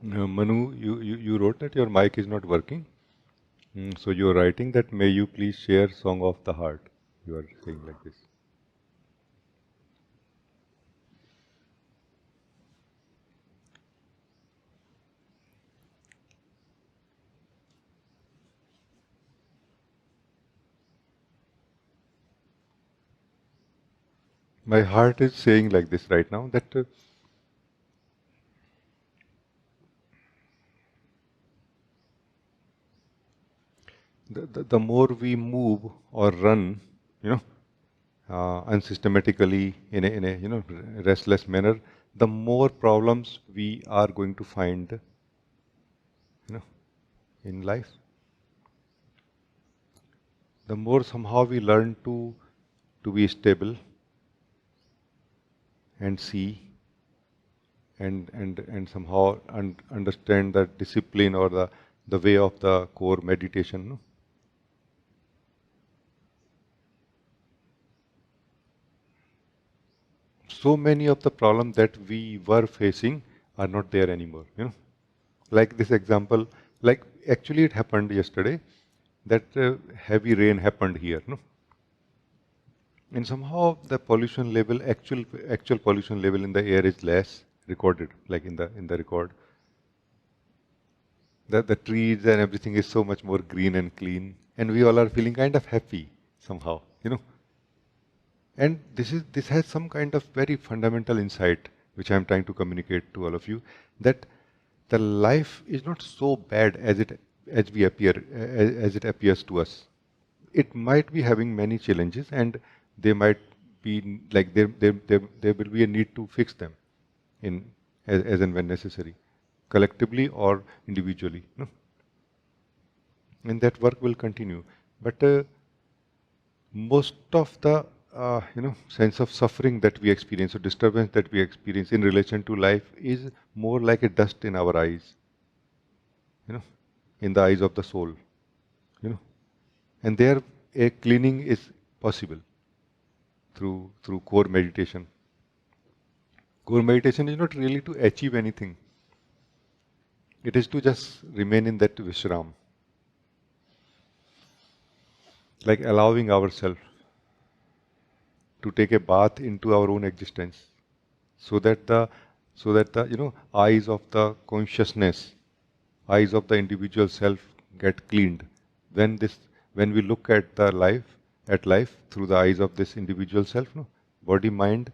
Manu, you wrote that your mic is not working. So you're writing that may you please share Song of the Heart. You are saying like this. My heart is saying like this right now that the more we move or run, you know, unsystematically in a restless manner, the more problems we are going to find, you know, in life. The more somehow we learn to be stable and see and somehow understand the discipline or the way of the core meditation. No? So many of the problems that we were facing are not there anymore. Like this example, like actually it happened yesterday that heavy rain happened here. No? And somehow the pollution level, actual pollution level in the air is less recorded, like in the record. The trees and everything is so much more green and clean, and we all are feeling kind of happy somehow. And this has some kind of very fundamental insight which I'm trying to communicate to all of you, that the life is not so bad as it appears to us. It might be having many challenges, and they might be like there will be a need to fix them in as and when necessary, collectively or individually. No? And that work will continue. But most of the sense of suffering that we experience or disturbance that we experience in relation to life is more like a dust in our eyes, you know, in the eyes of the soul, you know, and there a cleaning is possible through core meditation. Core meditation is not really to achieve anything; it is to just remain in that Vishram, like allowing ourselves to take a bath into our own existence, so that the eyes of the consciousness, eyes of the individual self get cleaned. When we look at life through the eyes of this individual self, no, body mind,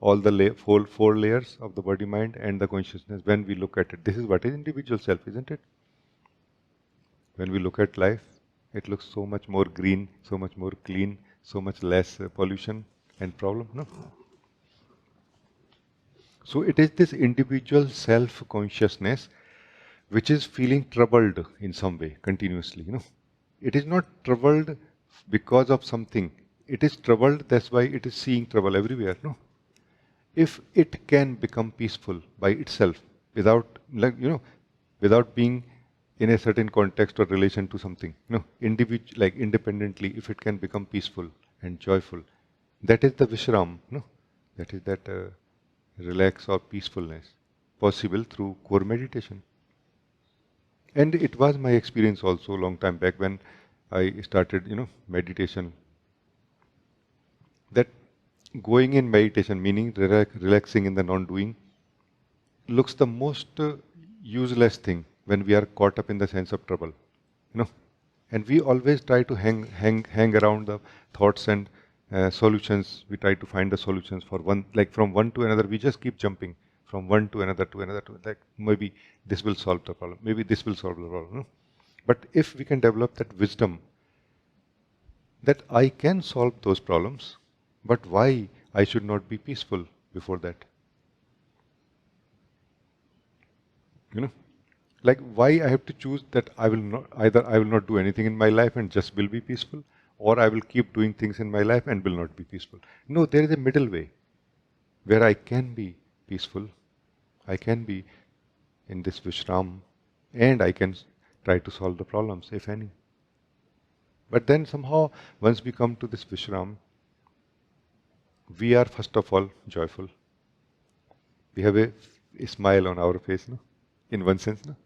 all the four layers of the body mind and the consciousness, when we look at it, this is what is individual self, isn't it? When we look at life, it looks so much more green, so much more clean, so much less pollution and problem. No? So it is this individual self-consciousness which is feeling troubled in some way continuously. It is not troubled because of something. It is troubled, that's why it is seeing trouble everywhere. No? If it can become peaceful by itself without, without being in a certain context or relation to something, like independently, if it can become peaceful and joyful, that is the Vishram, that is that relax or peacefulness possible through core meditation. And it was my experience also a long time back when I started, meditation, that going in meditation, meaning relaxing in the non-doing, looks the most useless thing when we are caught up in the sense of trouble, you know. And we always try to hang around the thoughts and solutions. We try to find the solutions for one, like from one to another. We just keep jumping from one to another to another to like maybe this will solve the problem. Maybe this will solve the problem. No? But if we can develop that wisdom that I can solve those problems, but why I should not be peaceful before that? You know, like why I have to choose that I will not, either I will not do anything in my life and just will be peaceful, or I will keep doing things in my life and will not be peaceful. No, there is a middle way where I can be peaceful, I can be in this Vishram, and I can try to solve the problems, if any. But then somehow, once we come to this Vishram, we are first of all joyful. We have a smile on our face, no? in one sense. No?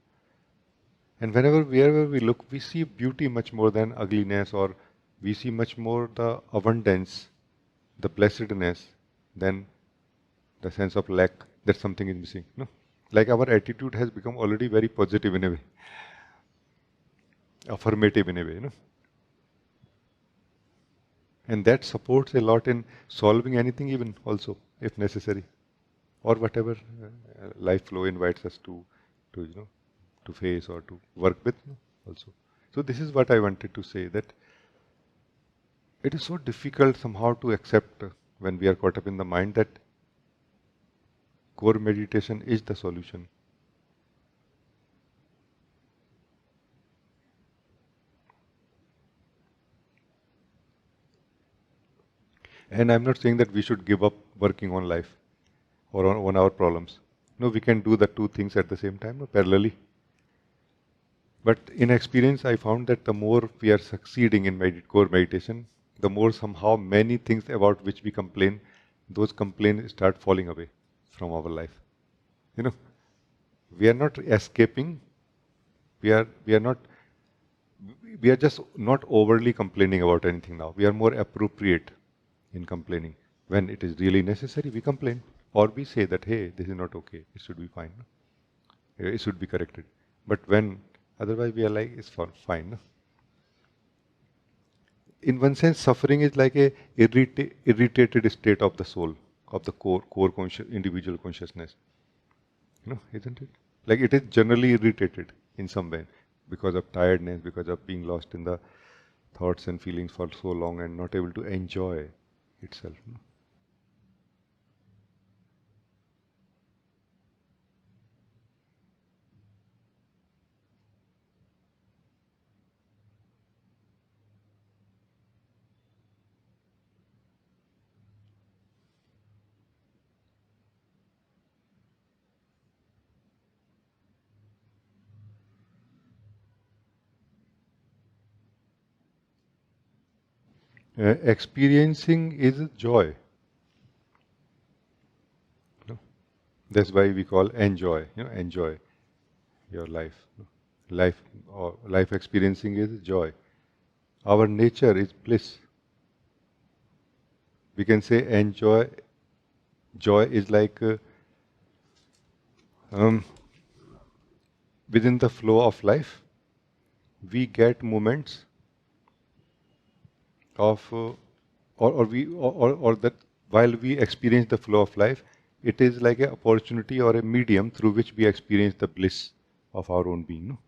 And wherever we look, we see beauty much more than ugliness, or we see much more the abundance, the blessedness, than the sense of lack that something is missing. No? Like our attitude has become already very positive in a way, affirmative in a way. No? And that supports a lot in solving anything, even also, if necessary, or whatever life flow invites us to to face or to work with, no? Also. So this is what I wanted to say, that it is so difficult somehow to accept when we are caught up in the mind that core meditation is the solution. And I'm not saying that we should give up working on life or on our problems. No, we can do the two things at the same time, no, parallelly. But in experience, I found that the more we are succeeding in core meditation, the more somehow many things about which we complain, those complaints start falling away from our life. You know, we are not escaping. We are just not overly complaining about anything now. We are more appropriate in complaining. When it is really necessary, we complain. Or we say that, hey, this is not okay. It should be fine. No? It should be corrected. But when otherwise we are like, it's fine. No? In one sense, suffering is like a irritated state of the soul, of the core individual consciousness. Isn't it? Like it is generally irritated in some way because of tiredness, because of being lost in the thoughts and feelings for so long and not able to enjoy itself. No? Experiencing is joy. No? That's why we call enjoy. Enjoy your life. No? Life or life experiencing is joy. Our nature is bliss. We can say enjoy. Joy is like um, within the flow of life, we get moments of or that while we experience the flow of life, it is like an opportunity or a medium through which we experience the bliss of our own being. No?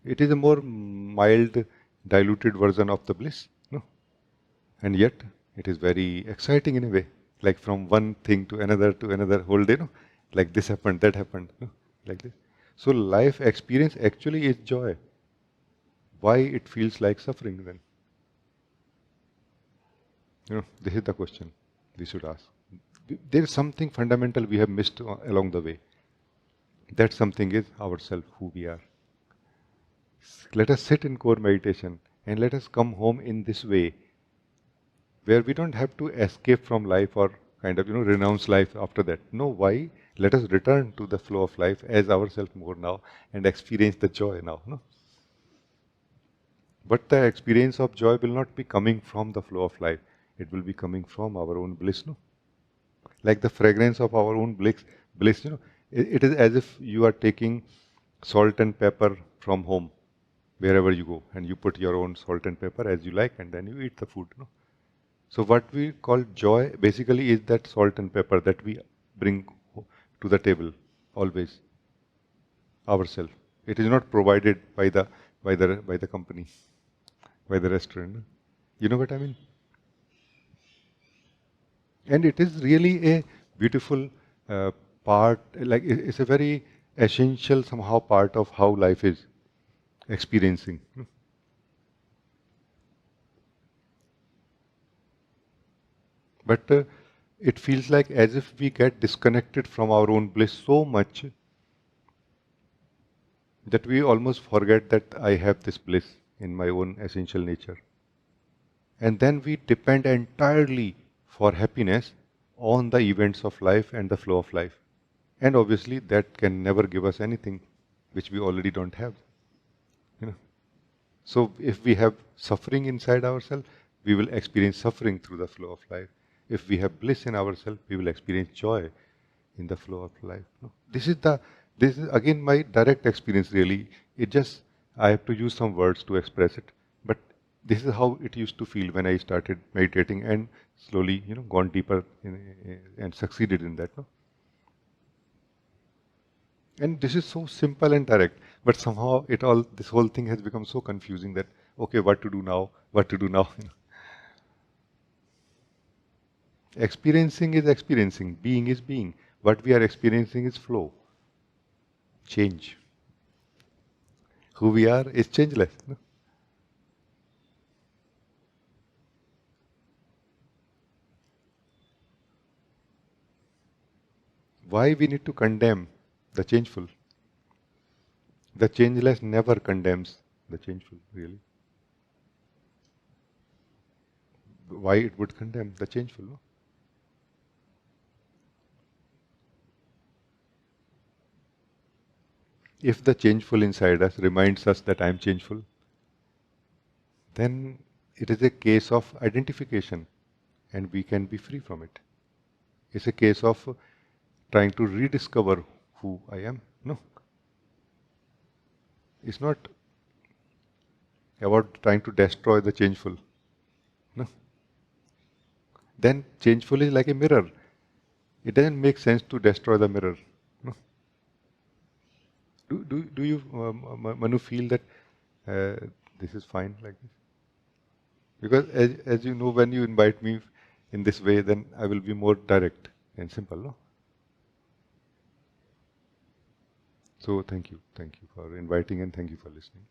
It is a more mild, diluted version of the bliss. No? And yet, it is very exciting in a way. Like from one thing to another whole day. No? Like this happened, that happened. No? Like this. So life experience actually is joy. Why it feels like suffering then? This is the question we should ask. There is something fundamental we have missed along the way. That something is ourself, who we are. Let us sit in core meditation and let us come home in this way, where we don't have to escape from life or kind of renounce life after that. No, why? Let us return to the flow of life as ourselves more now and experience the joy now. No? But the experience of joy will not be coming from the flow of life. It will be coming from our own bliss. No? Like the fragrance of our own bliss. It is as if you are taking salt and pepper from home, wherever you go, and you put your own salt and pepper as you like, and then you eat the food. No? So what we call joy basically is that salt and pepper that we bring to the table always ourselves. It is not provided by the company, by the restaurant. You know what I mean? And it is really a beautiful part, like it's a very essential somehow part of how life is experiencing. But it feels like as if we get disconnected from our own bliss so much that we almost forget that I have this bliss in my own essential nature. And then we depend entirely for happiness on the events of life and the flow of life. And obviously that can never give us anything which we already don't have. You know. So if we have suffering inside ourselves, we will experience suffering through the flow of life. If we have bliss in ourselves, we will experience joy in the flow of life. No? This is again my direct experience really. It just I have to use some words to express it. But this is how it used to feel when I started meditating and slowly, gone deeper and succeeded in that. No? And this is so simple and direct, but somehow this whole thing has become so confusing that, okay, what to do now? What to do now? Experiencing is experiencing, being is being. What we are experiencing is flow, change. Who we are is changeless. No? Why we need to condemn the changeful? The changeless never condemns the changeful, really. Why it would condemn the changeful? No? If the changeful inside us reminds us that I am changeful, then it is a case of identification and we can be free from it. It's a case of trying to rediscover who I am. No, it's not about trying to destroy the changeful. No, then changeful is like a mirror. It doesn't make sense to destroy the mirror. No. Do you, Manu, feel that this is fine like this? Because as you know, when you invite me in this way, then I will be more direct and simple. No? So thank you for inviting and thank you for listening.